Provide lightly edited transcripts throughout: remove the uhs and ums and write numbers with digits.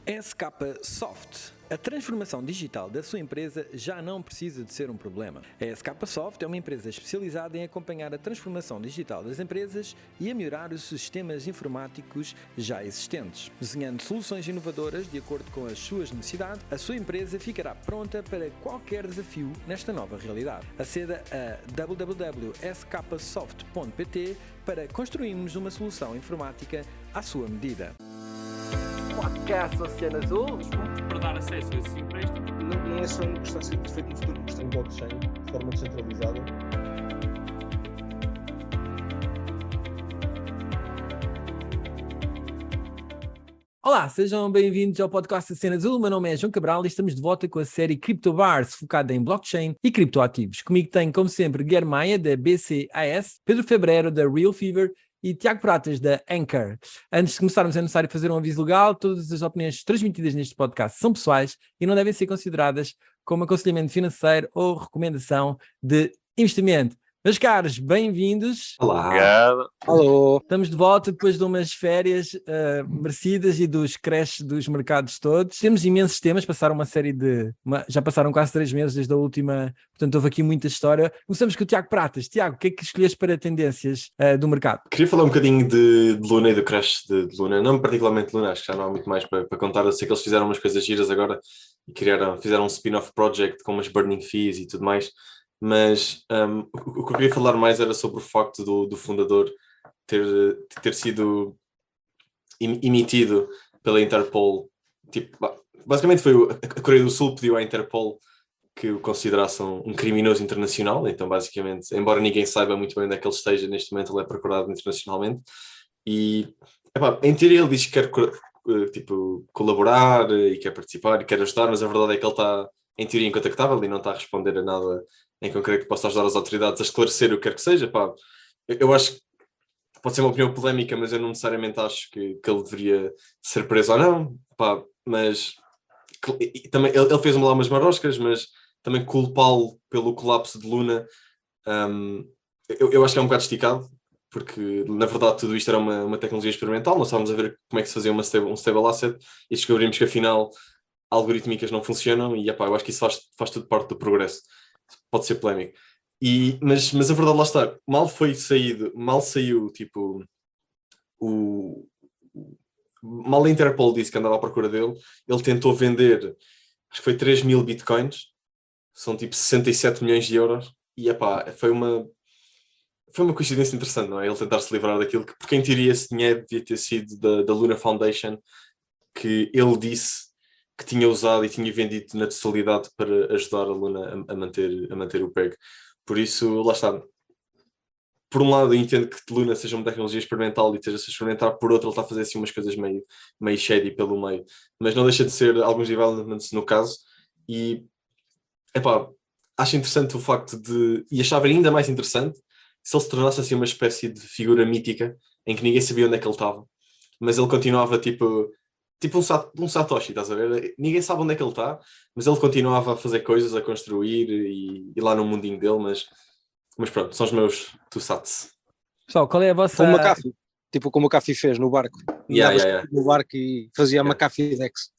SK Soft. A transformação digital da sua empresa já não precisa de ser um problema. A SK Soft é uma empresa especializada em acompanhar a transformação digital das empresas e a melhorar os sistemas informáticos já existentes. Desenhando soluções inovadoras de acordo com as suas necessidades, a sua empresa ficará pronta para qualquer desafio nesta nova realidade. Aceda a www.sksoft.pt para construirmos uma solução informática à sua medida. Podcast Oceano Azul. Para dar acesso a esses empréstimos. Não é só uma questão de ser feito no futuro, uma questão de blockchain, de forma descentralizada. Olá, sejam bem-vindos ao podcast Oceano Azul. Meu nome é João Cabral e estamos de volta com a série Crypto Bars, focada em blockchain e criptoativos. Comigo tenho, como sempre, Guilherme Maia, da BCAS, Pedro Febreiro, da Real Fever, e Tiago Pratas, da Anchor. Antes de começarmos, é necessário fazer um aviso legal. Todas as opiniões transmitidas neste podcast são pessoais e não devem ser consideradas como aconselhamento financeiro ou recomendação de investimento. Meus caros, bem-vindos. Olá. Obrigado. Alô. Estamos de volta depois de umas férias merecidas e dos crashes dos mercados todos. Temos imensos temas, passaram uma série de... já passaram quase 3 meses desde a última, portanto houve aqui muita história. Começamos com o Tiago Pratas. Tiago, o que é que escolheste para tendências do mercado? Queria falar um bocadinho de Luna e do crash de Luna, não particularmente Luna, acho que já não há muito mais para contar. Eu sei que eles fizeram umas coisas giras agora e fizeram um spin-off project com umas burning fees e tudo mais. Mas o que eu queria falar mais era sobre o facto do fundador ter sido emitido pela Interpol. Tipo, basicamente foi a Coreia do Sul pediu à Interpol que o considerasse um criminoso internacional. Então basicamente, embora ninguém saiba muito bem onde é que ele esteja, neste momento ele é procurado internacionalmente. E em teoria ele diz que quer colaborar e quer participar e quer ajudar, mas a verdade é que ele está em teoria incontactável e não está a responder a nada em concreto que possa ajudar as autoridades a esclarecer o que quer que seja. Eu acho que pode ser uma opinião polémica, mas eu não necessariamente acho que ele deveria ser preso ou não. Mas também, ele fez lá umas maroscas, mas também culpá-lo pelo colapso de Luna, eu acho que é um bocado esticado, porque na verdade tudo isto era uma tecnologia experimental. Nós estávamos a ver como é que se fazia um stable asset e descobrimos que afinal algorítmicas não funcionam e eu acho que isso faz tudo parte do progresso. Pode ser polémico. Mas a verdade lá está, mal saiu, tipo, mal a Interpol disse que andava à procura dele, ele tentou vender, acho que foi 3.000 bitcoins, são tipo 67 milhões de euros, e foi uma coincidência interessante, não é? Ele tentar se livrar daquilo, porque em teoria esse dinheiro devia ter sido da Luna Foundation, que ele disse que tinha usado e tinha vendido na totalidade para ajudar a Luna a manter o PEG. Por isso, lá está. Por um lado, eu entendo que Luna seja uma tecnologia experimental e esteja-se a experimentar, por outro, ele está a fazer assim umas coisas meio shady pelo meio. Mas não deixa de ser alguns developments no caso. E, acho interessante o facto e achava ainda mais interessante se ele se tornasse assim uma espécie de figura mítica em que ninguém sabia onde é que ele estava. Mas ele continuava tipo um Satoshi, estás a ver? Ninguém sabe onde é que ele está, mas ele continuava a fazer coisas, a construir e lá no mundinho dele, mas pronto, são os meus two sats. Pessoal, qual é a vossa... Como o McAfee, tipo como o McAfee fez no barco. No barco e fazia McAfee Dex.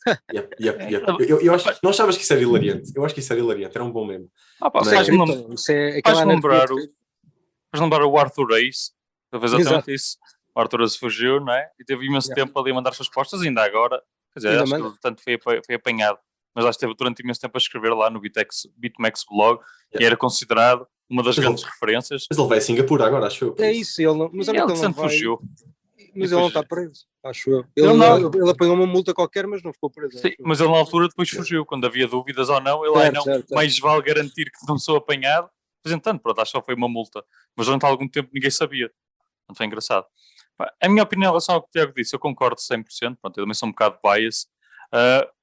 Eu acho, não achavas que isso era hilariante? Eu acho que isso era hilariante, era um bom meme. Faz lembrar o Arthur Ace, talvez exatamente isso. O Arthur Ace fugiu, não é? E teve imenso tempo ali a mandar as respostas, ainda agora, quer dizer, acho que portanto foi apanhado, mas acho que teve durante imenso tempo a escrever lá no BitMEX blog, e era considerado uma das grandes referências. Mas ele vai a Singapura agora, acho eu. É isso, mas ele não vai. Fugiu. Mas ele não está preso, acho eu. Ele apanhou uma multa qualquer, mas não ficou preso. Sim, mas ele na altura depois fugiu, quando havia dúvidas ou não, mais vale garantir que não sou apanhado. Mas entanto, pronto, acho que só foi uma multa. Mas durante algum tempo ninguém sabia. Não foi engraçado. A minha opinião em relação ao que o Tiago disse, eu concordo 100%. Pronto, eu também sou um bocado bias.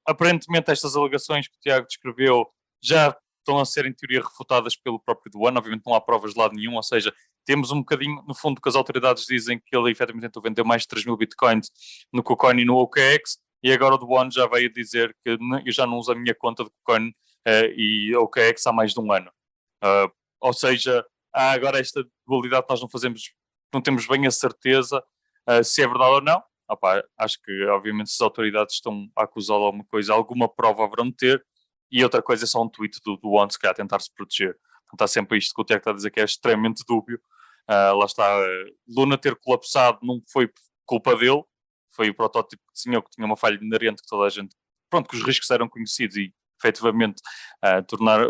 Aparentemente estas alegações que o Tiago descreveu já estão a ser em teoria refutadas pelo próprio Duane. Obviamente não há provas de lado nenhum, ou seja, temos um bocadinho, no fundo, que as autoridades dizem que ele efetivamente tentou vender mais de 3.000 bitcoins no KuCoin e no OKX, e agora o Duane já veio dizer que eu já não uso a minha conta de KuCoin e OKX há mais de um ano. Ou seja, há agora esta dualidade que nós não temos bem a certeza se é verdade ou não. acho que obviamente se as autoridades estão a acusá-lo de alguma coisa, alguma prova haverão de ter, e outra coisa é só um tweet do One, se calhar, tentar se proteger. Portanto, há sempre isto que o Tiago está a dizer que é extremamente dúbio. Lá está, Luna ter colapsado não foi culpa dele, foi o protótipo que desenhou, que tinha uma falha inerente que toda a gente, pronto, que os riscos eram conhecidos e efetivamente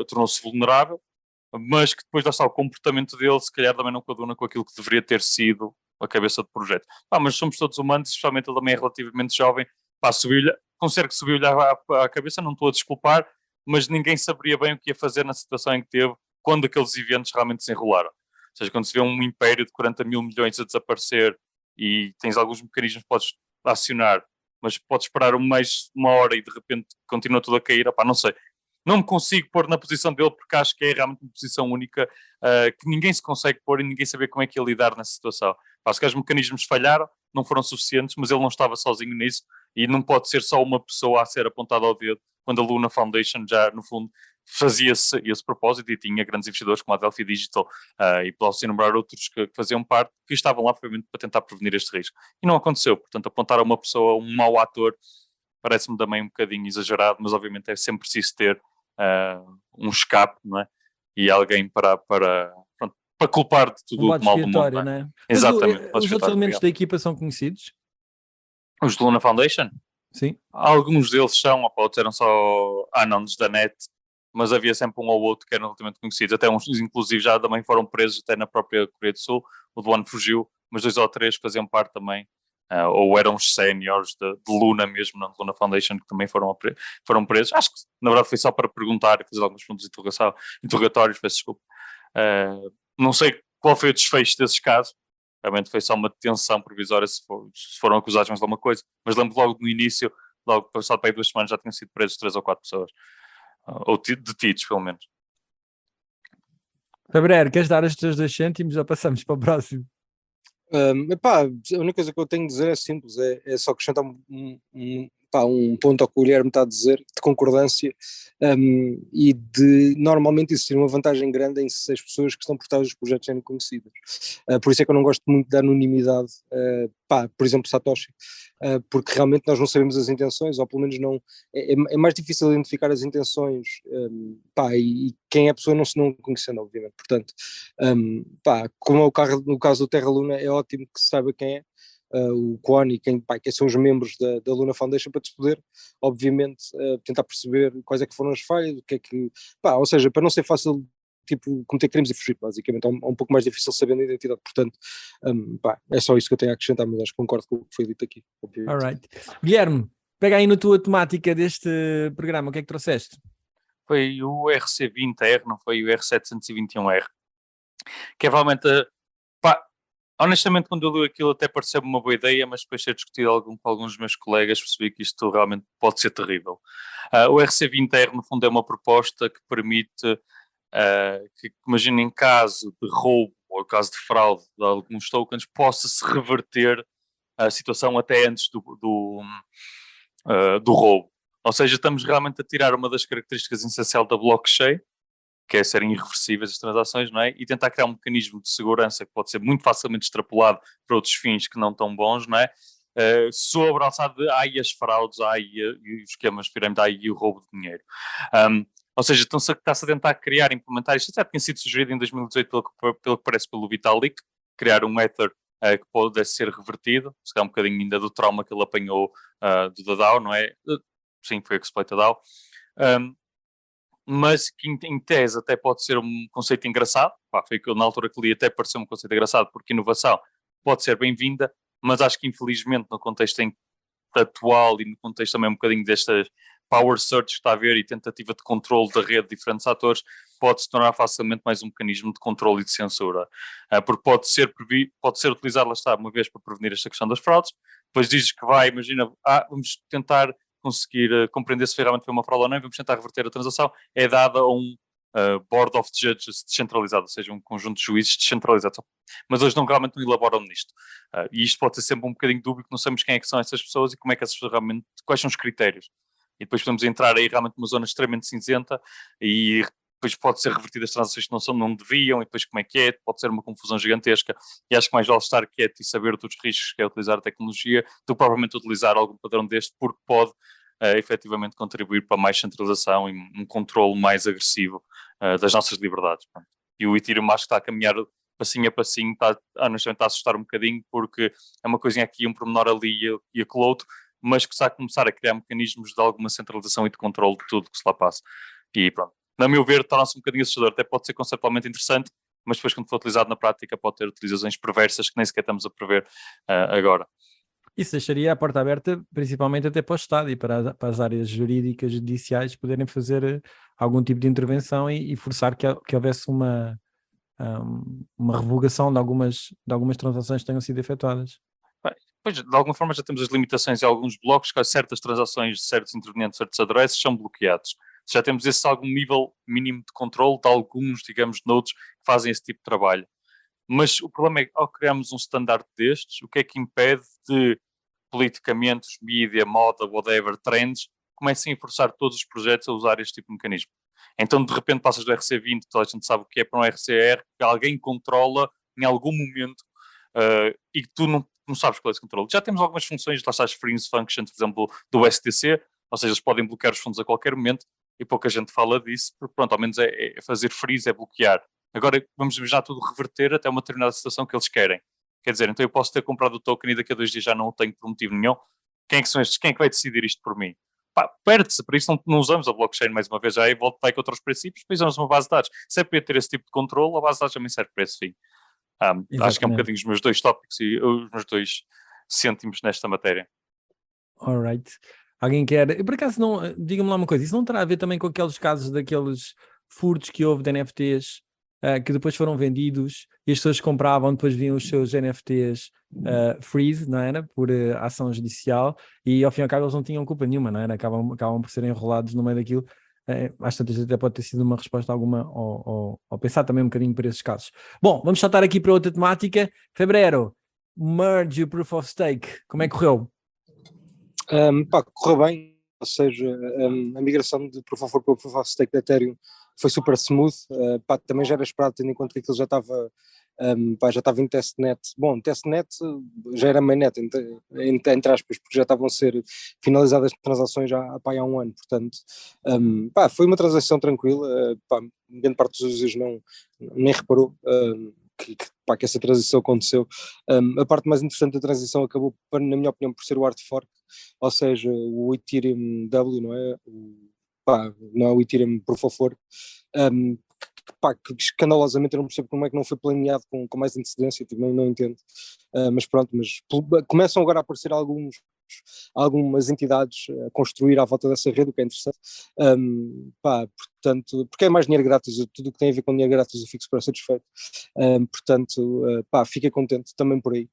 tornou-se vulnerável, mas que depois lá está o comportamento dele, se calhar também não coaduna com aquilo que deveria ter sido a cabeça do projeto. Mas somos todos humanos, especialmente ele também é relativamente jovem, consegue subir-lhe à cabeça, não estou a desculpar, mas ninguém saberia bem o que ia fazer na situação em que teve, quando aqueles eventos realmente se enrolaram. Ou seja, quando se vê um império de 40 mil milhões a desaparecer e tens alguns mecanismos que podes acionar, mas podes esperar mais uma hora e de repente continua tudo a cair, não sei. Não me consigo pôr na posição dele porque acho que é realmente uma posição única que ninguém se consegue pôr e ninguém saber como é que ia lidar nessa situação. Acho que os mecanismos falharam, não foram suficientes, mas ele não estava sozinho nisso e não pode ser só uma pessoa a ser apontada ao dedo, quando a Luna Foundation já, no fundo, fazia esse propósito e tinha grandes investidores como a Delphi Digital e posso enumerar outros que faziam parte, que estavam lá provavelmente para tentar prevenir este risco. E não aconteceu, portanto, apontar a uma pessoa, um mau ator, parece-me também um bocadinho exagerado, mas obviamente é sempre preciso ter um escape, não é? E alguém para culpar de tudo o mal do mundo, não é? Né? Exatamente. Os outros elementos da equipa são conhecidos? Os de Luna Foundation? Sim. Alguns deles são, outros eram só anónimos da net, mas havia sempre um ou outro que eram relativamente conhecidos. Até uns, inclusive, já também foram presos até na própria Coreia do Sul. O do One fugiu, mas 2 ou 3 faziam parte também, ou eram os séniores de Luna mesmo, não de Luna Foundation, que também foram presos. Acho que, na verdade, foi só para perguntar e fazer alguns pontos de interrogatórios, peço desculpa. Não sei qual foi o desfecho desses casos. Realmente foi só uma detenção provisória se foram acusados mais de alguma coisa, mas lembro logo no início, logo passado para aí 2 semanas, já tinham sido presos 3 ou 4 pessoas, ou detidos pelo menos. Fabrero, queres dar os teus 2 cêntimos ou passamos para o próximo? A única coisa que eu tenho a dizer é simples, é só acrescentar um ponto ao que o Guilherme está a dizer, de concordância, e de normalmente existir uma vantagem grande em se as pessoas que estão por trás dos projetos serem conhecidas. Por isso é que eu não gosto muito da anonimidade, por exemplo, Satoshi, porque realmente nós não sabemos as intenções, ou pelo menos não, é mais difícil identificar as intenções, e quem é a pessoa não conhecendo, obviamente. Portanto, como é no caso do Terra Luna, é ótimo que se saiba quem é, o Kwon e quem são os membros da Luna Foundation, para te poder, obviamente, tentar perceber quais é que foram as falhas, o que é que, ou seja, para não ser fácil, tipo, cometer crimes e fugir, basicamente, é um pouco mais difícil sabendo a identidade. Portanto, é só isso que eu tenho a acrescentar, mas acho que concordo com o que foi dito aqui, obviamente. Alright. Guilherme, pega aí na tua temática deste programa, o que é que trouxeste? Foi o RC20R, não foi o R721R, que é realmente, honestamente, quando eu li aquilo até pareceu-me uma boa ideia, mas depois de ter discutido com alguns dos meus colegas percebi que isto realmente pode ser terrível. O RC20R, no fundo, é uma proposta que permite que, imagina, em caso de roubo ou caso de fraude de alguns tokens, possa-se reverter a situação até antes do roubo. Ou seja, estamos realmente a tirar uma das características essenciais da blockchain, que é serem irreversíveis as transações, não é? E tentar criar um mecanismo de segurança que pode ser muito facilmente extrapolado para outros fins que não tão bons, não é? Sobre a alçada de as fraudes, e os esquemas de pirâmide, e o roubo de dinheiro. Ou seja, está-se a tentar criar, implementar, isto já tinha sido sugerido em 2018 pelo que parece pelo Vitalik, criar um Ether que pudesse ser revertido, se calhar um bocadinho ainda do trauma que ele apanhou do DAO, não é? Sim, foi o Exploit DAO. Mas que em tese até pode ser um conceito engraçado, foi que na altura que li até pareceu um conceito engraçado, porque inovação pode ser bem-vinda, mas acho que infelizmente no contexto atual e no contexto também um bocadinho destas power search que está a haver e tentativa de controle da rede de diferentes atores, pode se tornar facilmente mais um mecanismo de controle e de censura, porque pode ser utilizado, lá está, uma vez para prevenir esta questão das fraudes, depois dizes que imagina, vamos tentar conseguir compreender se realmente foi uma fraude ou não, e vamos tentar reverter a transação, é dada a um Board of Judges descentralizado, ou seja, um conjunto de juízes descentralizado. Mas eles realmente não elaboram nisto. E isto pode ser sempre um bocadinho dúbio, que não sabemos quem é que são essas pessoas e como é que essas pessoas quais são os critérios. E depois podemos entrar aí realmente numa zona extremamente cinzenta e depois pode ser revertido as transações que não deviam, e depois como é que é, pode ser uma confusão gigantesca, e acho que mais vale estar quieto e saber dos riscos que é utilizar a tecnologia, do que provavelmente utilizar algum padrão deste, porque pode efetivamente contribuir para mais centralização e um controle mais agressivo das nossas liberdades. Pronto. E o Ethereum acho que está a caminhar passinho a passinho, honestamente está a assustar um bocadinho, porque é uma coisinha aqui, um pormenor ali e aquele outro, mas que está a começar a criar mecanismos de alguma centralização e de controle de tudo que se lá passa. E pronto, na meu ver, torna-se um bocadinho assustador, até pode ser conceptualmente interessante, mas depois quando for utilizado na prática pode ter utilizações perversas que nem sequer estamos a prever agora. Isso deixaria a porta aberta, principalmente até para o Estado e para as áreas jurídicas, judiciais, poderem fazer algum tipo de intervenção e forçar que houvesse uma revogação de algumas transações que tenham sido efetuadas. Pois, de alguma forma já temos as limitações em alguns blocos, que certas transações de certos intervenientes, certos adereços são bloqueados. Já temos algum nível mínimo de controle de alguns, digamos, nodes que fazem esse tipo de trabalho. Mas o problema é que ao criarmos um standard destes, o que é que impede de politicamente, os mídia, moda, whatever, trends, comecem a forçar todos os projetos a usar este tipo de mecanismo? Então, de repente, passas do RC20, toda a gente sabe o que é para um RCR, que alguém controla em algum momento e que tu não sabes qual é esse controle. Já temos algumas funções, lá está as freeze functions, por exemplo, do STC, ou seja, eles podem bloquear os fundos a qualquer momento e pouca gente fala disso, porque pronto, ao menos é fazer freeze, é bloquear. Agora vamos já tudo reverter até uma determinada situação que eles querem. Quer dizer, então eu posso ter comprado o token e daqui a 2 dias já não o tenho por motivo nenhum. Quem é que são estes? Quem é que vai decidir isto por mim? Perde-se, por isso não usamos a blockchain mais uma vez já e volto para aí com outros princípios, depois usamos uma base de dados. Se é para ter esse tipo de controle, a base de dados também serve para esse fim. Acho que é um bocadinho os meus 2 tópicos e os meus 2 cêntimos nesta matéria. Alright. Alguém quer... Por acaso, não, diga-me lá uma coisa, isso não terá a ver também com aqueles casos daqueles furtos que houve de NFTs que depois foram vendidos e as pessoas compravam, depois vinham os seus NFTs freeze, não era? Por ação judicial, e ao fim e ao cabo eles não tinham culpa nenhuma, não era? Acabam por serem enrolados no meio daquilo. Às tantas até pode ter sido uma resposta alguma ou pensar também um bocadinho por esses casos. Bom, vamos saltar aqui para outra temática. Febrero, Merge e Proof of Stake, como é que correu? Correu bem, ou seja, a migração de Proof of Work para Proof of Stake da Ethereum foi super smooth, também já era esperado, tendo em conta que aquilo já estava em testnet. Bom, testnet já era mainnet, entre aspas, porque já estavam a ser finalizadas as transações já há um ano, portanto, foi uma transação tranquila, grande parte dos users nem reparou que essa transição aconteceu. A parte mais interessante da transição acabou, na minha opinião, por ser o hard fork, ou seja, o Ethereum W, não é? Não é o Ethereum Proof of Work, que escandalosamente eu não percebo como é que não foi planeado com mais antecedência, também não entendo, mas pronto, começam agora a aparecer algumas entidades a construir à volta dessa rede, o que é interessante, portanto, porque é mais dinheiro grátis, tudo o que tem a ver com dinheiro grátis eu fico super satisfeito, portanto, fiquei contente também por aí,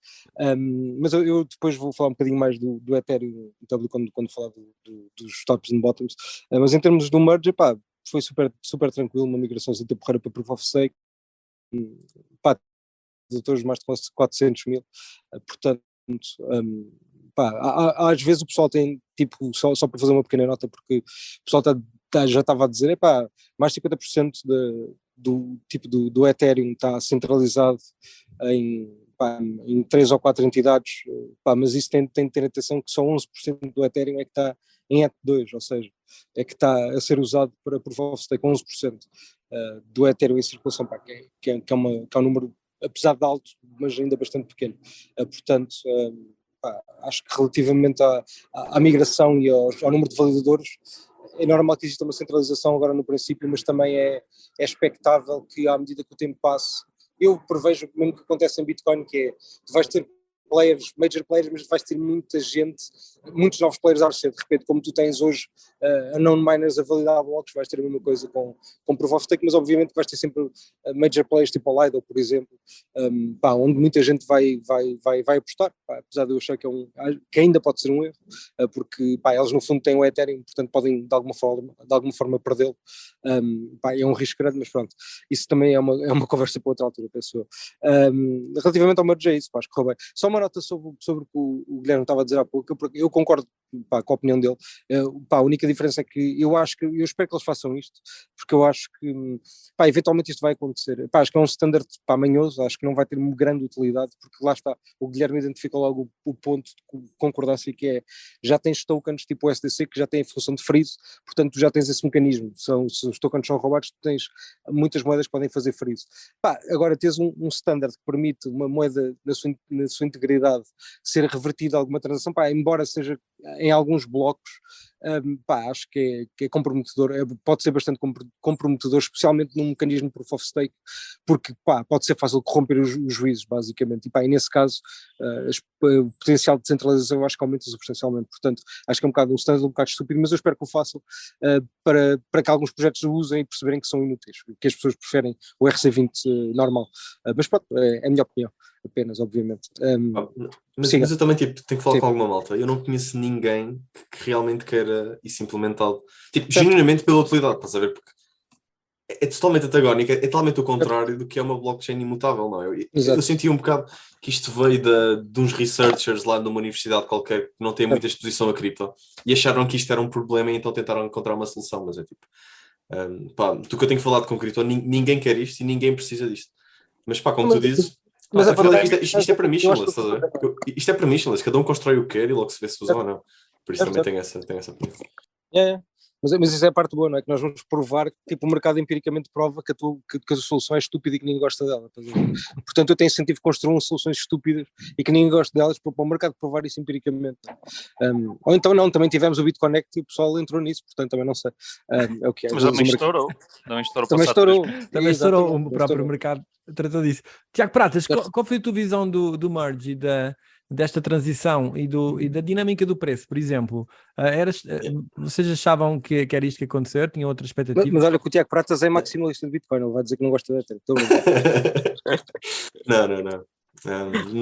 mas eu depois vou falar um bocadinho mais do Ethereum quando falar dos tops and bottoms, mas em termos do merge, foi super, super tranquilo, uma migraçãozinha porreira para Proof of Stake, doutores mais de 400 mil, portanto, às vezes o pessoal tem, tipo, só para fazer uma pequena nota, porque o pessoal já estava a dizer, mais de 50% do Ethereum está centralizado em 3 ou 4 entidades, mas isso tem de ter atenção que só 11% do Ethereum é que está em ETH2, ou seja, é que está a ser usado para Proof of Stake, 11% do Ethereum em circulação, que é um número, apesar de alto, mas ainda bastante pequeno, portanto, acho que relativamente à migração e ao número de validadores, é normal que exista uma centralização agora no princípio, mas também é expectável que à medida que o tempo passe, eu prevejo o mesmo que acontece em Bitcoin, que é, tu vais ter major players, mas vais ter muita gente, muitos novos players a aparecer, de repente, como tu tens hoje unknown miners a validar blocos, vais ter a mesma coisa com Proof of Stake, mas obviamente vais ter sempre major players tipo o Lido, por exemplo, onde muita gente vai apostar, apesar de eu achar que ainda pode ser um erro, porque eles no fundo têm o Ethereum, portanto podem de alguma forma perdê-lo, é um risco grande, mas pronto, isso também é uma conversa para outra altura, penso eu. Relativamente ao merge é isso, acho que correu bem. Só uma nota sobre o que o Guilherme estava a dizer há pouco. Eu concordo, pá, com a opinião dele. Pá, a única diferença é que eu espero que eles façam isto, porque eu acho que, pá, eventualmente isto vai acontecer. Pá, acho que é um standard, pá, manhoso, acho que não vai ter uma grande utilidade, porque lá está, o Guilherme identificou logo o ponto de concordância, que é, já tens tokens tipo o SDC que já têm a função de freeze, portanto tu já tens esse mecanismo. Se os tokens são roubados, tu tens muitas moedas que podem fazer freeze. Pá, agora tens um standard que permite uma moeda na sua integridade ser revertida a alguma transação, pá, embora seja em alguns blocos, pá, acho que é comprometedor, pode ser bastante comprometedor, especialmente num mecanismo proof of stake, porque, pá, pode ser fácil corromper os juízes, basicamente, e, pá, e nesse caso o potencial de descentralização eu acho que aumenta substancialmente, portanto acho que é um standard um bocado estúpido, mas eu espero que o façam para que alguns projetos o usem e perceberem que são inúteis, que as pessoas preferem o RC20 normal, mas pronto, é a minha opinião, apenas, obviamente. Mas eu também tipo, tenho que falar Sim. com alguma malta. Eu não conheço ninguém que realmente queira isso implementado. Tipo, genuinamente pela utilidade, estás a ver? Porque é totalmente antagónico, é totalmente o contrário do que é uma blockchain imutável, não é? Eu senti um bocado que isto veio de uns researchers lá numa universidade qualquer que não tem muita exposição a cripto e acharam que isto era um problema e então tentaram encontrar uma solução, mas é tipo... pá, do que eu tenho falado com cripto, ninguém quer isto e ninguém precisa disto. Mas pá, como tu dizes... Mas a verdade é que isto é permissionless, estás a ver? Isto é permissionless, cada um constrói o que quer e logo se vê se usa ou não. Por isso também tem essa opinião. Mas isso é a parte boa, não é? Que nós vamos provar que tipo, o mercado empiricamente prova que a solução é estúpida e que ninguém gosta dela. Portanto, eu tenho incentivo de construir soluções estúpidas e que ninguém gosta delas para o mercado provar isso empiricamente. Ou então não, também tivemos o BitConnect e o pessoal entrou nisso, portanto também não sei. É o que é. Mas também estourou. Também estourou o próprio mercado, tratou disso. Tiago Pratas, qual foi a tua visão do merge e desta transição e da dinâmica do preço, por exemplo? Vocês achavam que era isto que ia acontecer? Tinham outra expectativa? Mas olha que o Tiago Pratas é maximalista de Bitcoin, ele vai dizer que não gosta da Ethereum.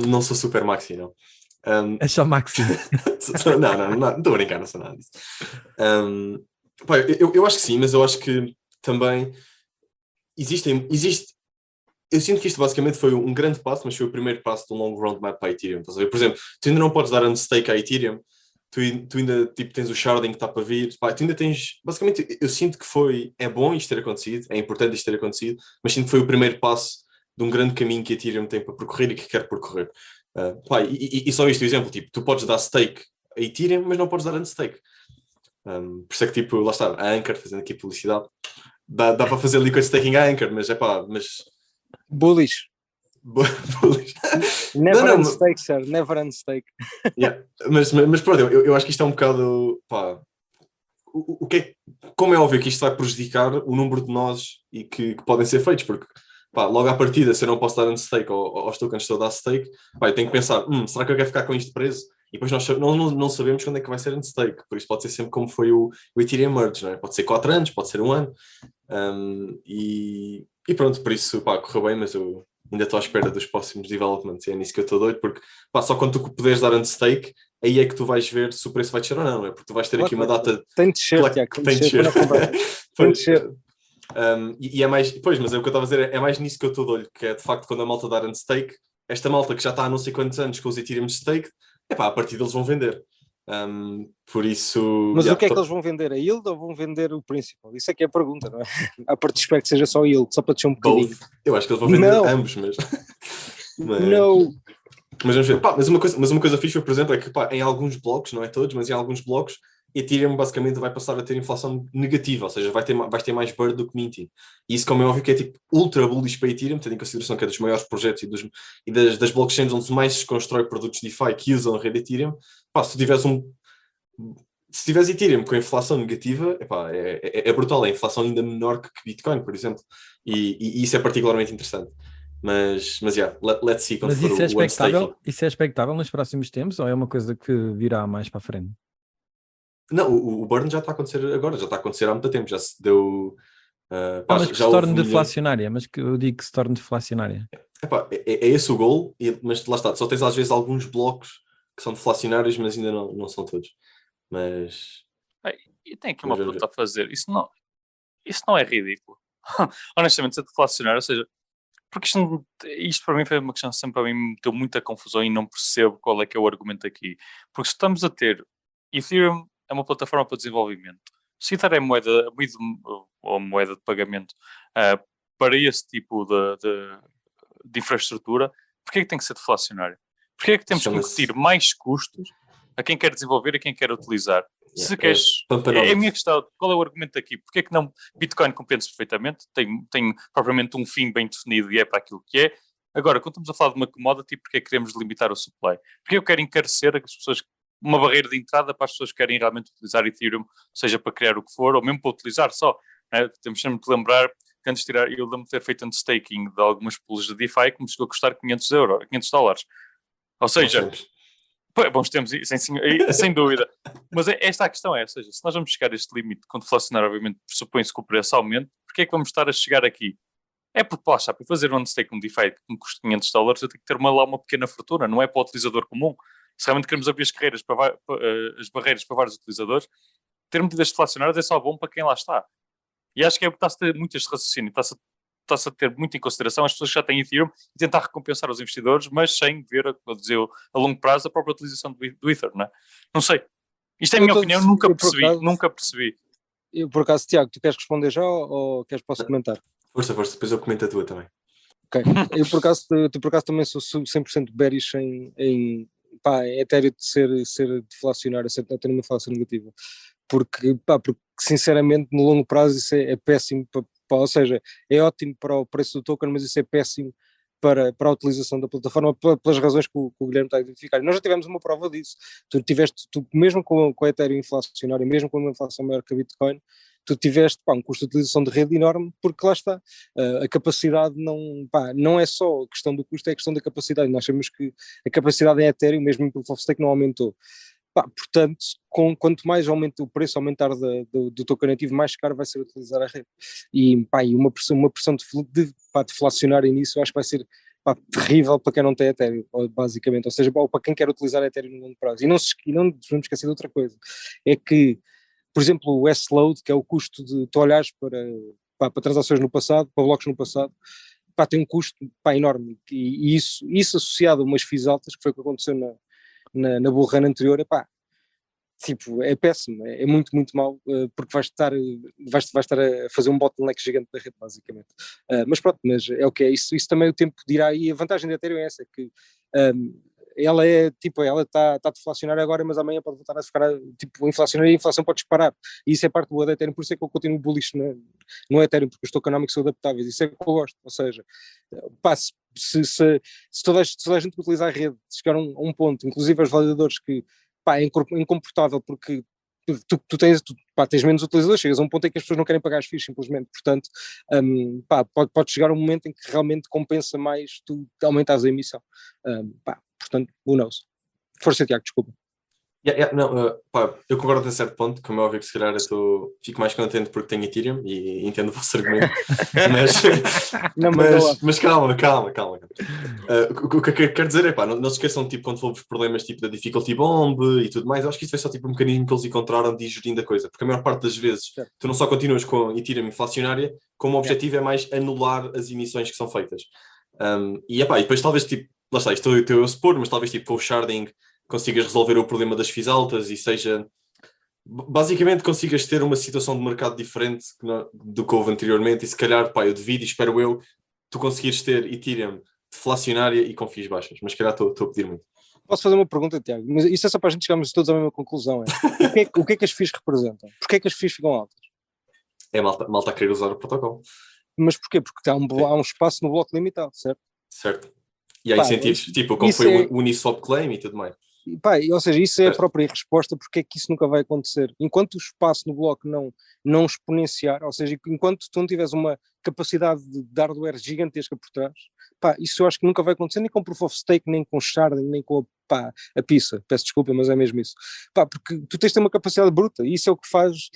Não sou super maxi, não. É só maxi. Não, estou a brincar, não sou nada disso. Pá, eu acho que sim, mas eu acho que também existe. Eu sinto que isto basicamente foi um grande passo, mas foi o primeiro passo de um long roadmap para a Ethereum. Estás a ver? Por exemplo, tu ainda não podes dar unstake à Ethereum, tu ainda tipo, tens o sharding que está para vir, pá, tu ainda tens, basicamente eu sinto que é bom isto ter acontecido, é importante isto ter acontecido, mas sinto que foi o primeiro passo de um grande caminho que a Ethereum tem para percorrer e que quer percorrer. Pá, e só este exemplo, tipo, tu podes dar stake a Ethereum, mas não podes dar unstake. Por isso é que tipo, lá está, a Anchor, fazendo aqui publicidade, dá para fazer liquid staking à Anchor, mas é pá, bullish. Never unstake, sir. Never unstake. Yeah. Mas pronto, eu acho que isto é um bocado, pá, como é óbvio que isto vai prejudicar o número de nós e que podem ser feitos, porque pá, logo à partida, se eu não posso dar unstake aos tokens que estou a dar stake, pá, eu tenho que pensar, será que eu quero ficar com isto preso? E depois nós não sabemos quando é que vai ser unstake, por isso pode ser sempre como foi o Ethereum Merge, não é? Pode ser 4 anos, pode ser 1 ano, e pronto, por isso, pá, correu bem, mas eu ainda estou à espera dos próximos developments, e é nisso que eu estou doido, porque pá, só quando tu puderes dar unstake, aí é que tu vais ver se o preço vai descer ou não, é? Porque tu vais ter aqui uma data... Tem de descer, Tiago, tem de descer. Tem de descer. E é mais, pois, mas é o que eu estava a dizer, é mais nisso que eu estou de olho, que é de facto quando a malta dar unstake, esta malta que já está há não sei quantos anos com os Ethereum stake, a partir deles vão vender. Por isso... Mas o que é que eles vão vender? A yield ou vão vender o principal? Isso é que é a pergunta, não é? A partir espero que seja só yield, só para descer um bocadinho. Eu acho que eles vão vender ambos, mas... Não. Mas vamos ver. Pá, mas uma coisa fixe, por exemplo, é que pá, em alguns blocos, não é todos, mas em alguns blocos, Ethereum basicamente vai passar a ter inflação negativa, ou seja, vais ter mais burn do que minting. E isso, como é óbvio, que é tipo ultra bullish para Ethereum, tendo em consideração que é dos maiores projetos e das blockchains onde mais se constrói produtos DeFi que usam a rede Ethereum. Pá, se tiveres Ethereum com inflação negativa, é brutal, é inflação ainda menor que Bitcoin, por exemplo. E isso é particularmente interessante. Mas let's see quando mas for isso é expectável? Isso é expectável nos próximos tempos ou é uma coisa que virá mais para a frente? Não, o burn já está a acontecer agora, já está a acontecer há muito tempo, já se deu... mas que se torne deflacionária, mas que eu digo que se torne deflacionária. É esse o goal, mas lá está, só tens às vezes alguns blocos que são deflacionários, mas ainda não são todos. Mas... E tem aqui uma pergunta a fazer, isso não é ridículo? Honestamente, ser deflacionário, ou seja, Porque isto para mim foi uma questão que sempre para mim me deu muita confusão e não percebo qual é que é o argumento aqui. Porque se estamos a ter Ethereum é uma plataforma para desenvolvimento. Se Ether é ou moeda de pagamento para esse tipo de infraestrutura, porquê é que tem que ser deflacionário? Porquê é que temos que incutir mais custos a quem quer desenvolver e a quem quer utilizar? Se queres, é a minha questão, qual é o argumento aqui? Porquê é que não? Bitcoin compreende-se perfeitamente, tem propriamente um fim bem definido e é para aquilo que é. Agora, quando estamos a falar de uma commodity, porquê é que queremos limitar o supply? Porque eu quero encarecer as pessoas, uma barreira de entrada para as pessoas que querem realmente utilizar Ethereum, seja para criar o que for, ou mesmo para utilizar só. Né? Temos sempre de lembrar que antes de tirar, eu lembro de ter feito staking de algumas pools de DeFi que me chegou a custar $500. Ou seja, bons tempos, sem dúvida. Mas esta a questão é, ou seja, se nós vamos chegar a este limite, quando deflacionar, obviamente, pressupõe-se que o preço aumente, porquê é que vamos estar a chegar aqui? É porque, lá está, para fazer um stake, um DeFi que me custa $500, eu tenho que ter lá uma pequena fortuna, não é para o utilizador comum. Se realmente queremos abrir as barreiras para vários utilizadores, ter medidas deflacionárias é só bom para quem lá está. E acho que está-se a ter muito este raciocínio, está-se a ter muito em consideração as pessoas que já têm Ethereum e tentar recompensar os investidores, mas sem ver, a longo prazo, a própria utilização do Ether, não é? Não sei. Isto é a minha opinião, nunca percebi. Eu, por acaso, Tiago, tu queres responder já ou posso comentar? Força, depois eu comento a tua também. Ok. Eu, por acaso, também sou 100% bearish em Ethereum de ser deflacionário, sempre ter uma inflação negativa. Porque sinceramente, no longo prazo, isso é péssimo, ou seja, é ótimo para o preço do token, mas isso é péssimo para a utilização da plataforma, pelas razões que o Guilherme está a identificar. Nós já tivemos uma prova disso. Tu mesmo com a Ethereum inflacionária, mesmo com uma inflação maior que a Bitcoin, tu tiveste um custo de utilização de rede enorme, porque lá está, a capacidade não é só a questão do custo, é a questão da capacidade. Nós sabemos que a capacidade em Ethereum, mesmo pelo Proof of Stake, não aumentou. Portanto, quanto mais aumenta o preço, aumentar do token nativo, mais caro vai ser utilizar a rede. E uma pressão deflacionária nisso, eu acho que vai ser terrível para quem não tem Ethereum, basicamente. Ou seja, para quem quer utilizar Ethereum no longo prazo. E não devemos esquecer de outra coisa, é que, por exemplo, o S-Load, que é o custo de tu olhares para transações no passado, para blocos no passado, tem um custo enorme. E isso associado a umas fees altas, que foi o que aconteceu na bull run anterior, é péssimo, é muito, muito mau, porque vais estar a fazer um bottleneck gigante da rede, basicamente. Mas pronto, é o que é, isso também o tempo dirá, e a vantagem da Ethereum é essa, que ela está deflacionária agora, mas amanhã pode voltar a ficar inflacionária e a inflação pode disparar, e isso é parte boa da Ethereum, por isso é que eu continuo bullish no Ethereum, porque os tokenomics são adaptáveis, isso é que eu gosto, ou seja, se toda a gente utilizar a rede, chegar a um ponto, inclusive os validadores que é incomportável porque tu tens menos utilizadores, chegas a um ponto em que as pessoas não querem pagar as fees simplesmente, portanto pode chegar um momento em que realmente compensa mais tu aumentares a emissão, portanto, who knows. Força, Tiago, desculpa. Eu concordo até certo ponto, como é óbvio que se calhar fico mais contente porque tenho Ethereum e entendo o vosso argumento, mas calma. O que eu quero dizer é, não se esqueçam, quando houve problemas da difficulty bomb e tudo mais, eu acho que isso foi só um mecanismo que eles encontraram de ir gerindo a coisa, porque a maior parte das vezes tu não só continuas com Ethereum inflacionária, como o objetivo é mais anular as emissões que são feitas. E depois talvez, lá está, isto eu a supor, mas talvez com o sharding consigas resolver o problema das fees altas e seja, basicamente consigas ter uma situação de mercado diferente do que houve anteriormente e se calhar, eu devido e espero tu conseguires ter Ethereum deflacionária e com fees baixas, mas se calhar estou a pedir muito. Posso fazer uma pergunta, Tiago? Mas isso é só para a gente chegarmos todos à mesma conclusão, o que é que as fees representam? Porquê é que as fees ficam altas? É malta a querer usar o protocolo. Mas porquê? Porque há um espaço no bloco limitado, certo? Certo. E há incentivos, como foi o Uniswap Claim e tudo mais. Ou seja, isso é a própria resposta porque é que isso nunca vai acontecer. Enquanto o espaço no bloco não exponenciar, ou seja, enquanto tu não tiveres uma capacidade de hardware gigantesca por trás, isso eu acho que nunca vai acontecer nem com Proof of Stake, nem com Sharding, nem com a pizza. Peço desculpa, mas é mesmo isso. Porque tu tens de ter uma capacidade bruta e isso é o que faz,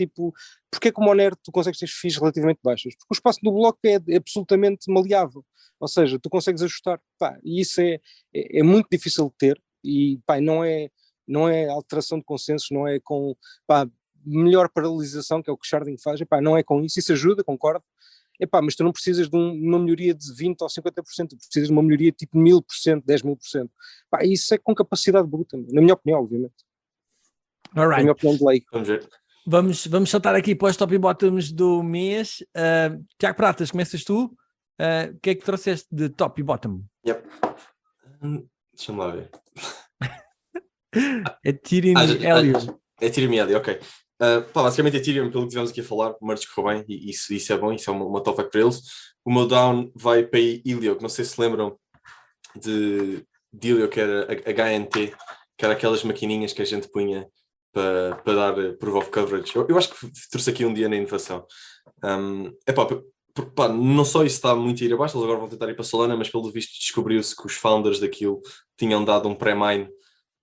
porque é que o Monero tu consegues ter fees relativamente baixas? Porque o espaço do bloco é absolutamente maleável, ou seja, tu consegues ajustar, e isso é muito difícil de ter. E não é alteração de consensos, não é com melhor paralisação, que é o que Sharding faz, não é com isso ajuda, concordo, epá, mas tu não precisas de uma melhoria de 20% ou 50%, tu precisas de uma melhoria tipo 1000%, 10.000%. Pá, isso é com capacidade bruta, na minha opinião, obviamente. All Na right. minha opinião de leigo. Vamos ver. Vamos saltar aqui para os top e bottoms do mês. Tiago Pratas, começas tu. O que é que trouxeste de top e bottom? Yep. Deixa-me lá ver. Ethereum e Helium. Ethereum e Helium, ok. Basicamente Ethereum, pelo que tivemos aqui a falar, o merge correu bem e isso é bom, isso é uma top para eles. O meu down vai para Helio, que não sei se lembram de Helio, que era a HNT, que era aquelas maquininhas que a gente punha para dar proof of coverage. Eu acho que trouxe aqui um dia na inovação. Não só isso está muito a ir abaixo, eles agora vão tentar ir para Solana, mas pelo visto descobriu-se que os founders daquilo tinham dado um pré-mine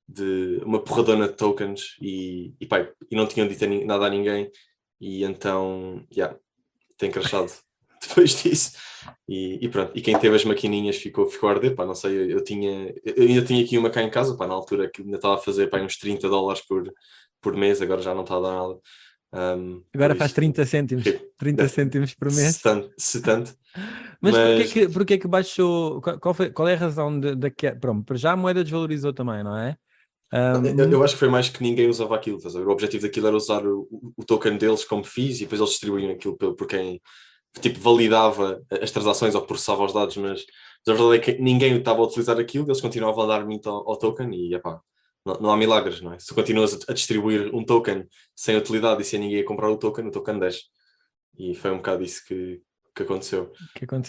de uma porradona de tokens e não tinham dito nada a ninguém, e então tem crashado depois disso, e pronto, e quem teve as maquininhas ficou a arder, não sei, eu ainda tinha aqui uma cá em casa, na altura que ainda estava a fazer uns $30 por mês, agora já não está a dar nada. Agora faz 30 cêntimos, 30 cêntimos por mês. Se tanto. Mas porquê que baixou? Qual é a razão da queda? Pronto, para já a moeda desvalorizou também, não é? Eu acho que foi mais que ninguém usava aquilo. O objetivo daquilo era usar o token deles como fees e depois eles distribuíam aquilo por quem validava as transações ou processava os dados, mas a verdade é que ninguém estava a utilizar aquilo, eles continuavam a dar mint ao token e não há milagres, não é? Se continuas a distribuir um token sem utilidade e sem ninguém a comprar o token desce. E foi um bocado isso que aconteceu.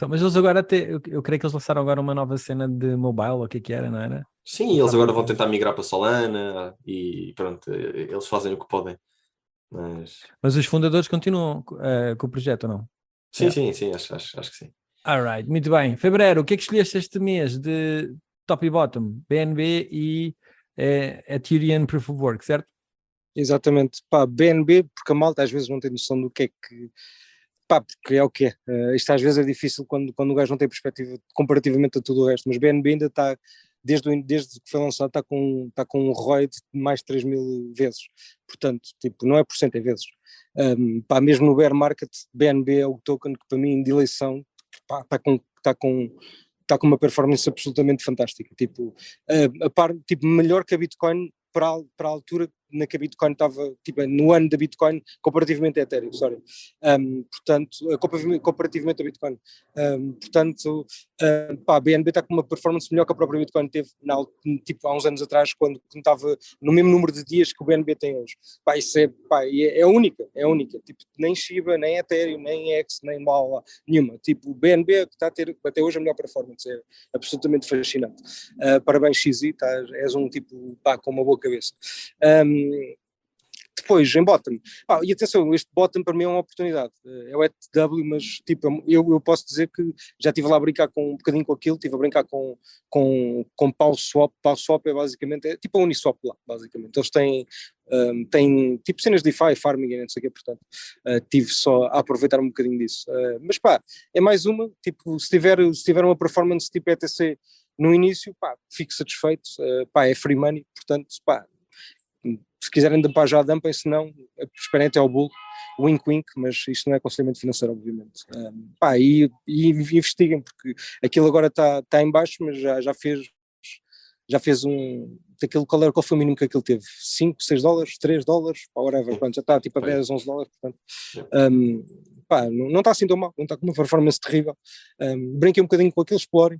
Mas eles agora eu creio que eles lançaram agora uma nova cena de mobile, ou o que era, não era? Sim, eles agora vão tentar migrar para Solana e pronto, eles fazem o que podem. Mas os fundadores continuam com o projeto, ou não? Sim, acho que sim. Alright, muito bem. Fevereiro, o que é que escolheste este mês de top e bottom? BNB e Ethereum Proof of Work, certo? Exatamente. BNB, porque a malta às vezes não tem noção do que é que... porque é o que é. Isto às vezes é difícil quando o gajo não tem perspectiva comparativamente a tudo o resto, mas BNB ainda está, desde que foi lançado, está com um ROI de mais de 3.000 vezes. Portanto, não é por cento, é vezes. Mesmo no bear market, BNB é o token que para mim de eleição está com uma performance absolutamente fantástica, melhor que a Bitcoin para a altura na que a Bitcoin estava, no ano da Bitcoin, comparativamente a Ethereum, comparativamente a Bitcoin. A BNB está com uma performance melhor que a própria Bitcoin teve há uns anos atrás, quando estava no mesmo número de dias que o BNB tem hoje. Isso é única, nem Shiba, nem Ethereum, nem X, nem Mala, nenhuma. O BNB está a ter até hoje a melhor performance, é absolutamente fascinante. Parabéns, XZ, és um com uma boa cabeça. Depois, em bottom, e atenção, este bottom para mim é uma oportunidade, é o ETW, mas eu posso dizer que já estive lá a brincar um bocadinho com aquilo, estive a brincar com PawSwap. PawSwap é basicamente, a Uniswap lá, basicamente. Eles têm cenas de DeFi, farming e não sei o quê, portanto, estive só a aproveitar um bocadinho disso. Mas é mais uma, se tiver uma performance tipo ETC no início, fico satisfeito, é free money, portanto, se quiserem dampar já dampem, se não, esperem até ao bull, wink wink, mas isto não é aconselhamento financeiro, obviamente. E investiguem, porque aquilo agora está em baixo, mas já fez qual foi o mínimo que aquilo teve? 5, 6 dólares, 3 dólares, whatever, pronto, já está a 10, 11 dólares, portanto, não está assim tão mal, não está com uma performance terrível. Brinquem um bocadinho com aquilo, explorem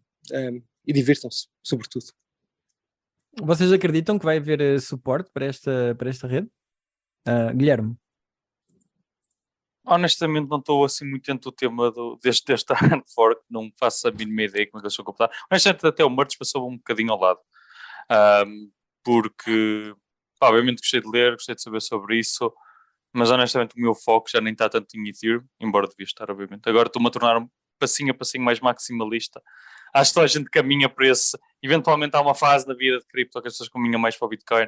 e divirtam-se, sobretudo. Vocês acreditam que vai haver suporte para esta rede? Guilherme? Honestamente não estou assim muito dentro do tema deste hard fork, não faço a mínima ideia como é que eles vão computar. Honestamente até o merge passou um bocadinho ao lado, porque obviamente gostei de ler, gostei de saber sobre isso, mas honestamente o meu foco já nem está tanto em Ethereum, embora devia estar obviamente. Agora estou-me a tornar passinho a passinho mais maximalista. Acho que toda a gente caminha para esse. Eventualmente há uma fase na vida de cripto que as pessoas caminham mais para o Bitcoin.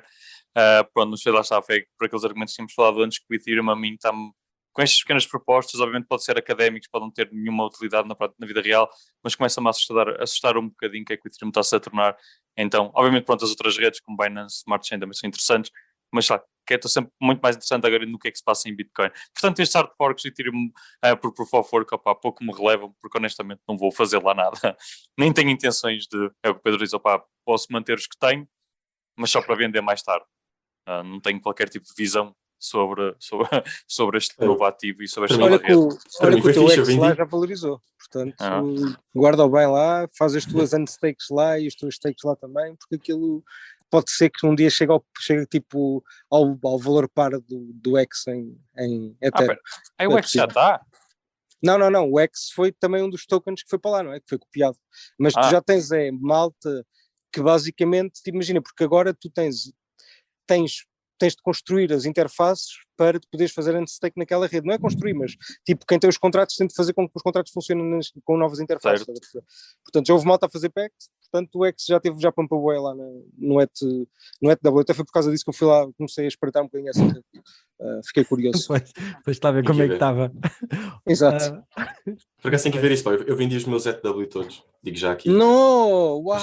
Pronto, não sei, lá está, foi por aqueles argumentos que tínhamos falado antes, que o Ethereum a mim está-me com estas pequenas propostas, obviamente pode ser académicos, podem não ter nenhuma utilidade na vida real, mas começa-me a assustar um bocadinho que é que o Ethereum está-se a tornar. Então, obviamente, pronto, as outras redes como Binance, Smart Chain também são interessantes, mas sabe, que estou sempre muito mais interessante agora no que é que se passa em Bitcoin. Portanto, estes hard forks e tiro-me por Proof of Work, opá, pouco me relevam, porque honestamente não vou fazer lá nada. Nem tenho intenções de, é o que o Pedro diz, opá, posso manter os que tenho, mas só para vender mais tarde. Não tenho qualquer tipo de visão sobre este novo ativo e sobre esta nova rede. Olha que o teu X lá já valorizou, portanto guarda-o bem lá, faz as tuas unstakes lá e os teus stakes lá também, porque aquilo pode ser que um dia chegue tipo ao valor par do X em Ethereum. Aí o X já está? Não, o X foi também um dos tokens que foi para lá, não é? Que foi copiado. Mas tu já tens malta que basicamente, imagina, porque agora tu tens de construir as interfaces para te poderes fazer unstake naquela rede. Não é construir, mas tipo, quem tem os contratos tem de fazer com que os contratos funcionem com novas interfaces. Portanto, já houve malta a fazer PEX, portanto o X já pampou bué lá no ETW. Até foi por causa disso que eu fui lá, comecei a espreitar um bocadinho essa rede. Fiquei curioso. Pois está a ver como é que estava. Exato. Por acaso tem que ver isso, pá. Eu vendi os meus ETW todos, digo já aqui. Não! Uau.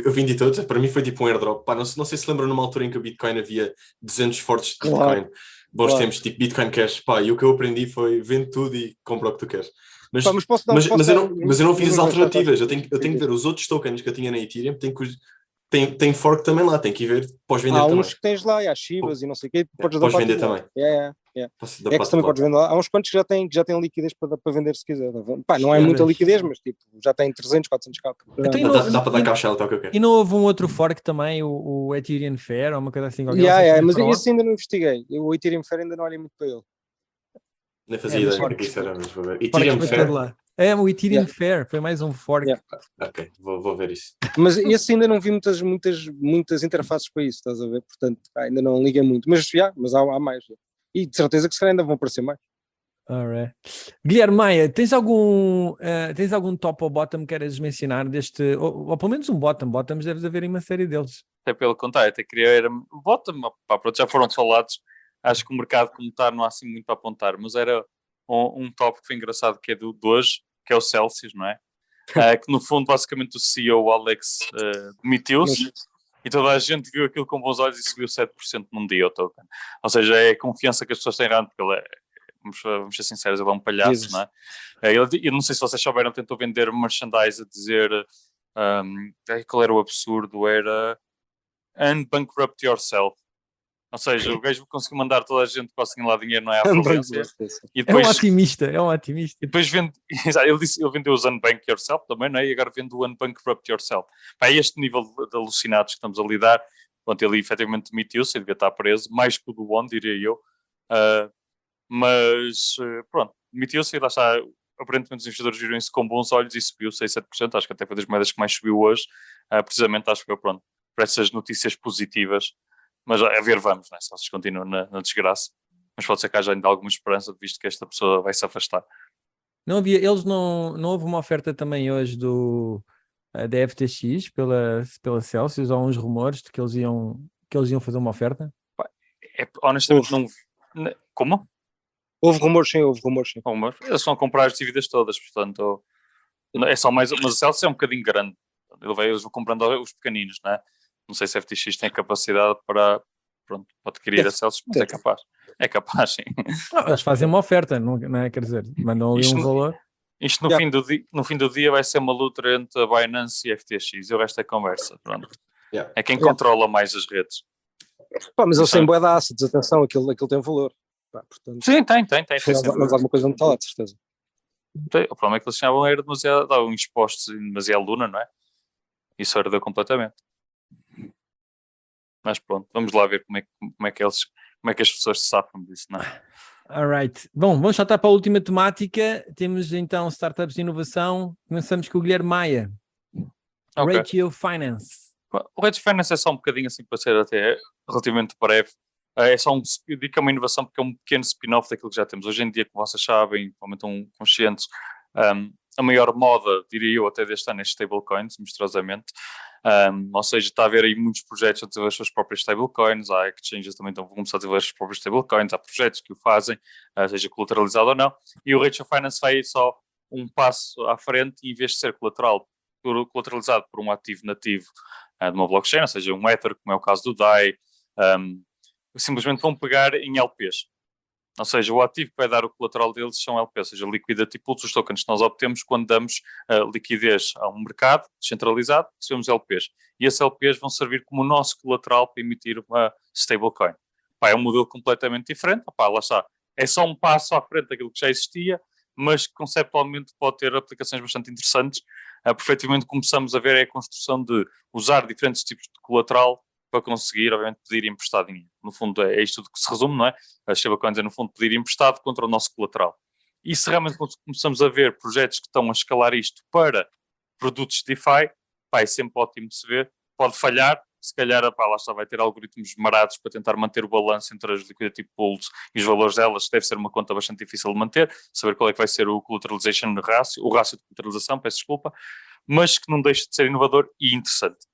Eu vendi todos, para mim foi tipo um airdrop. Pá, não sei se lembram numa altura em que o Bitcoin havia 200 fortes de Bitcoin. Bons tempos, tipo Bitcoin Cash. Pá, e o que eu aprendi foi vende tudo e compra o que tu queres. Mas eu não fiz as alternativas. Eu tenho que ver os outros tokens que eu tinha na Ethereum. Tem fork também lá, tem que ir ver, podes vender também. Há uns que tens lá, e há Shivas e não sei o quê, podes vender também. Também podes vender lá. Há uns quantos que já têm liquidez para vender se quiser. Pá, não é muita liquidez, mas tipo, já tem 300, 400k. Dá para dar caixa alta, é o que eu quero. E não houve um outro fork também, o Ethereum Fair, ou uma coisa assim? Mas esse ainda não investiguei. O Ethereum Fair ainda não olhei muito para ele. Nem fazia ideia do que isso era, mas vou ver. Ethereum Fair? O Ethereum Fair, foi mais um fork. Ok, vou ver isso. Mas esse ainda não vi muitas interfaces para isso, estás a ver? Portanto, ainda não liguei muito. Mas há mais. E de certeza que se calhar ainda vão aparecer mais. Alright. Guilherme Maia, tens algum top ou bottom que queres mencionar deste, ou pelo menos um bottom? Bottoms deves haver em uma série deles. Até pelo contrário, até queria ir bottom, pronto, já foram falados. Acho que o mercado como está não há assim muito para apontar, mas era um top que foi engraçado, que é do hoje, que é o Celsius, não é? Que no fundo basicamente o CEO, o Alex, demitiu-se e toda a gente viu aquilo com bons olhos e subiu 7% num dia o token. Ou seja, é a confiança que as pessoas têm errado, porque ele vamos ser sinceros, ele é um palhaço, não é? Eu não sei se vocês souberam, tentou vender merchandise a dizer qual era o absurdo, era unbankrupt yourself. Ou seja, o gajo conseguiu mandar toda a gente que conseguem lá dinheiro, não é à falência. E depois, é um otimista. E depois ele vendeu os Unbank Yourself também, não é? E agora vende o Unbankrupt Yourself. Pá, é este nível de alucinados que estamos a lidar. Pronto, ele efetivamente demitiu-se, ele devia estar preso, mais que o do One, diria eu. Mas pronto, demitiu-se e lá está. Aparentemente os investidores viram isso com bons olhos e subiu 6-7%. Acho que até foi das moedas que mais subiu hoje. Precisamente acho que pronto, por essas notícias positivas. Mas a ver, vamos, né? Se vocês continuam na desgraça. Mas pode ser que haja ainda alguma esperança, visto que esta pessoa vai se afastar. Não houve uma oferta também hoje da FTX pela Celsius, ou uns rumores de que eles iam fazer uma oferta? Honestamente, não. Como? Houve rumores, sim. Eles vão comprar as dívidas todas, portanto, é só mais. Mas a Celsius é um bocadinho grande. Eles vão comprando os pequeninos, não é? Não sei se a FTX tem capacidade para adquirir a Celsius, mas é capaz. É capaz, sim. Eles fazem uma oferta, não é? Quer dizer, mandam ali um valor. Isto no fim do dia vai ser uma luta entre a Binance e a FTX e o resto é conversa. Pronto. É quem controla mais as redes. Mas eles têm bué de assets, atenção, aquilo tem valor. Portanto, sim, tem. Mas alguma coisa não está lá, de certeza. O problema é que eles estavam estavam expostos em demasiada luna, não é? Isso herdeu completamente. Mas pronto, vamos lá ver como é que as pessoas se safam disso, não é? Alright. Bom, vamos saltar para a última temática. Temos então startups de inovação. Começamos com o Guilherme Maia. Okay. Ratio Finance. O Ratio Finance é só um bocadinho assim para ser até relativamente breve. Eu digo que é uma inovação porque é um pequeno spin-off daquilo que já temos. Hoje em dia, como vocês sabem, provavelmente estão conscientes, a maior moda, diria eu, até deste ano é stablecoins, misteriosamente. Ou seja, está a haver aí muitos projetos a desenvolver as suas próprias stablecoins, há exchanges também estão a começar a desenvolver as suas próprias stablecoins, há projetos que o fazem, seja colateralizado ou não, e o Ratio Finance vai só um passo à frente e em vez de ser colateralizado por um ativo nativo de uma blockchain, ou seja, um Ether, como é o caso do DAI, simplesmente vão pegar em LPs. Ou seja, o ativo que vai dar o colateral deles são LPs, ou seja, liquidity pools, os tokens que nós obtemos quando damos liquidez a um mercado descentralizado, recebemos LPs. E esses LPs vão servir como o nosso colateral para emitir uma stablecoin. É um modelo completamente diferente, lá está. É só um passo à frente daquilo que já existia, mas que conceptualmente pode ter aplicações bastante interessantes. Porque efetivamente começamos a ver a construção de usar diferentes tipos de colateral para conseguir, obviamente, pedir emprestado dinheiro. No fundo, é isto tudo que se resume, não é? As stablecoins é, no fundo, pedir emprestado contra o nosso colateral. E se realmente começamos a ver projetos que estão a escalar isto para produtos DeFi, é sempre ótimo de se ver. Pode falhar, se calhar, lá está, vai ter algoritmos marados para tentar manter o balanço entre as liquidity pools e os valores delas. Deve ser uma conta bastante difícil de manter, saber qual é que vai ser o collateralization ratio, o rácio de collateralização, peço desculpa, mas que não deixa de ser inovador e interessante.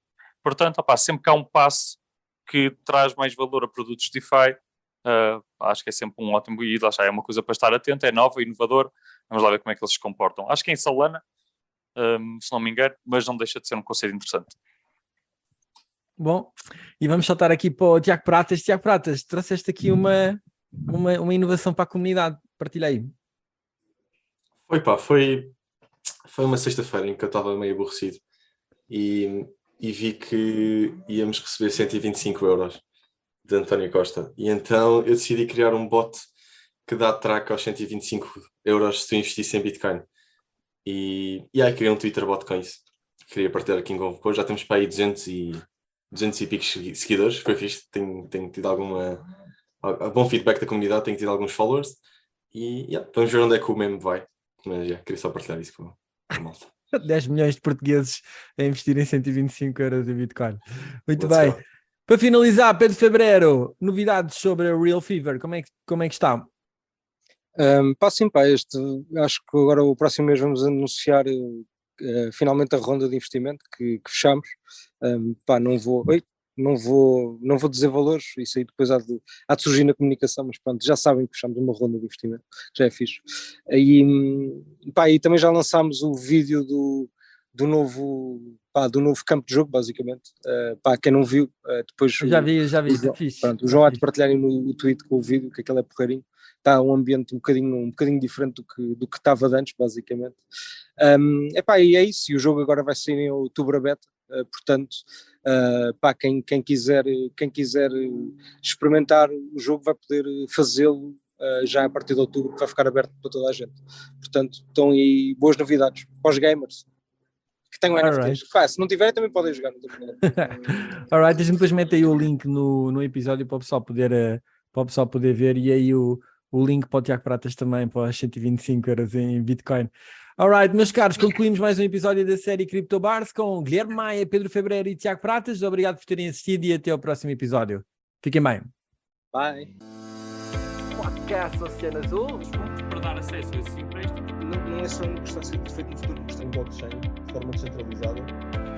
Portanto, sempre que há um passo que traz mais valor a produtos DeFi, acho que é sempre um ótimo, e lá está, é uma coisa para estar atento, é nova, inovador, vamos lá ver como é que eles se comportam. Acho que é em Solana, se não me engano, mas não deixa de ser um conceito interessante. Bom, e vamos saltar aqui para o Tiago Pratas. Tiago Pratas, trouxeste aqui uma inovação para a comunidade, partilhei. Foi uma sexta-feira em que eu estava meio aborrecido e vi que íamos receber 125 euros de António Costa. E então eu decidi criar um bot que dá track aos 125 euros se tu investisse em Bitcoin. E aí criei um Twitter bot com isso. Queria partilhar aqui com já temos para aí 200 e picos seguidores. Foi fixe, tenho tido bom feedback da comunidade, tenho tido alguns followers. E vamos ver onde é que o meme vai. Mas queria só partilhar isso com a malta. 10 milhões de portugueses a investir em 125 euros em Bitcoin. Muito Let's bem. go. Para finalizar, Pedro Febrero, novidades sobre a Real Fever, como é que está? Acho que agora o próximo mês vamos anunciar finalmente a ronda de investimento que fechamos. Não vou dizer valores, isso aí depois há de surgir na comunicação, mas pronto, já sabem que fechamos uma ronda de investimento, já é fixe. E também já lançámos o vídeo do novo campo de jogo, basicamente. Quem não viu, depois Já vi, João, fixe. Pronto, o João há de partilharem no tweet com o vídeo, que aquele é porreirinho. Está um ambiente um bocadinho diferente do que estava de antes, basicamente. E é isso, e o jogo agora vai sair em outubro a beta, portanto, quem quiser experimentar o jogo vai poder fazê-lo já a partir de outubro, que vai ficar aberto para toda a gente. Portanto, estão aí boas novidades para os gamers que tenham NFTs. Se não tiverem também podem jogar, não tem problema. Alright, a gente depois mete aí o link no episódio para o pessoal poder ver, e aí o link para o Tiago Pratas também, para os 125 euros em Bitcoin. Alright, meus caros, concluímos mais um episódio da série Crypto Bars com Guilherme Maia, Pedro Febrero e Tiago Pratas. Obrigado por terem assistido e até ao próximo episódio. Fiquem bem. Bye. Podcast Oceano Azul. Para dar acesso a esses empréstimos. Não é só uma questão de ser feito no futuro, questão de blockchain, de forma descentralizada.